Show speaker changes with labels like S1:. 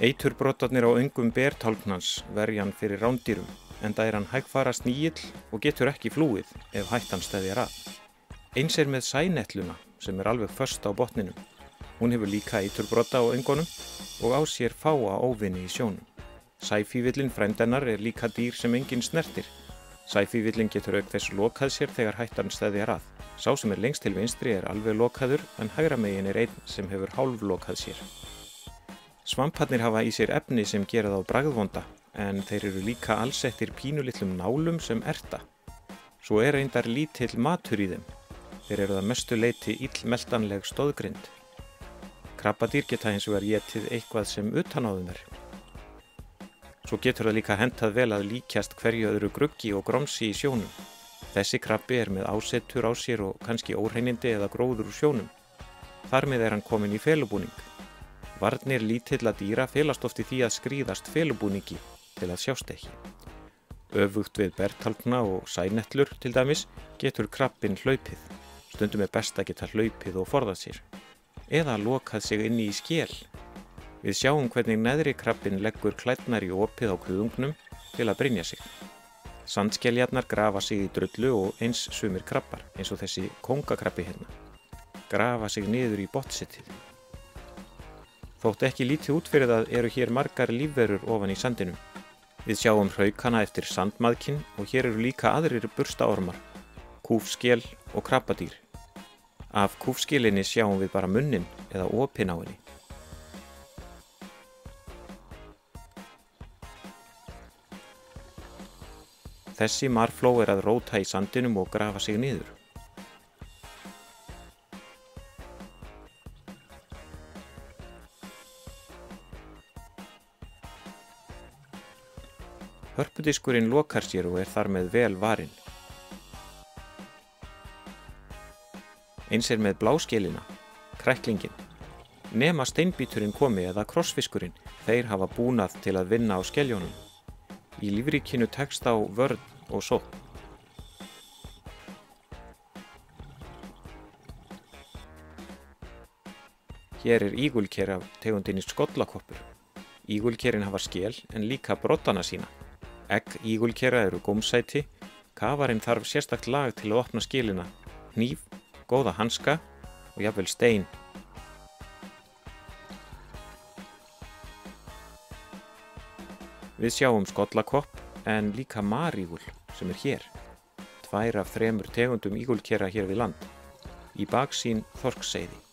S1: Eiturbrotarnir á öngum bertálknans verja hann fyrir rándýrum, enda hann hægfara snígill og getur ekki flúið ef hættan steðjar að. Eins með sænettluna sem alveg föst á botninum. Hún hefur líka eiturbrota á öngunum og á sér fáa óvini í sjónum. Sæfífillinn frændi hennar líka dýr sem enginn snertir. Sæfífillinn getur auk þess lokað sér þegar hættan steðjar að. Sá sem lengst til vinstri alveg lokaður en hægra megin einn sem hefur hálflokað sér. Svamparnir hafa í sér efni sem gera þá bragðvonda, en þeir eru líka alsettir pínulitlum nálum sem erta. Svo reyndar lítill matur í þeim. Þeir eru að mestu leyti illmeltanleg stoðgrind. Krabbadýr geta hins vegar étið eitthvað sem utan á þeim Svo getur það líka hentað vel að líkjast hverju öðru gruggi og gromsi í sjónum. Þessi krabbi með ásetur á sér og kannski óhreinindi eða gróður úr sjónum. Þar með hann kominn í felubúning. Varnir lítilla dýra felast oft í því að skríðast felubúningi til að sjást ekki. Öfugt við bertálkna og sænettlur til dæmis getur krabbinn hlaupið. Stundum best að geta hlaupið og forðað sér. Eða lokað sig inni í skel. Við sjáum hvernig neðri krabbinn leggur klærnar í opið á kuðungnum til að brynja sig. Sandskeljarnar grafa sig í drullu og eins sumir krabbar, eins og þessi kóngakrabbi hérna. Grafa sig niður í botnsetið. Þótt ekki lítið út fyrir það eru hér margar lífverur ofan í sandinum. Við sjáum hraukana eftir sandmaðkinn og hér eru líka aðrir burstaormar, kúfskel og krabbadýr. Af kúfskelinni sjáum við bara munninn eða opinn á henni. Þessi marfló að róta í sandinum og grafa sig niður. Hörpudiskurinn lokar sér og þar með vel varinn. Eins með bláskelina, kræklinginn. Nema steinbíturinn komi eða krossfiskurinn, þeir hafa búnað til að vinna á skeljónum. Í lífríkinu tekst á vörn og sókn. Hér ígulker af tegundinni skollakoppur. Ígulkerin hafa skel en líka broddana sína. Egg ígulkera eru gómsæti. Kafarinn þarf sérstakt lag til að opna skilina, hníf, góða hanska og jafnvel stein. Við sjáum skollakopp en líka marígul sem hér. 2 af 3 tegundum ígulkera hér við land. Í baksýn þorskseyði.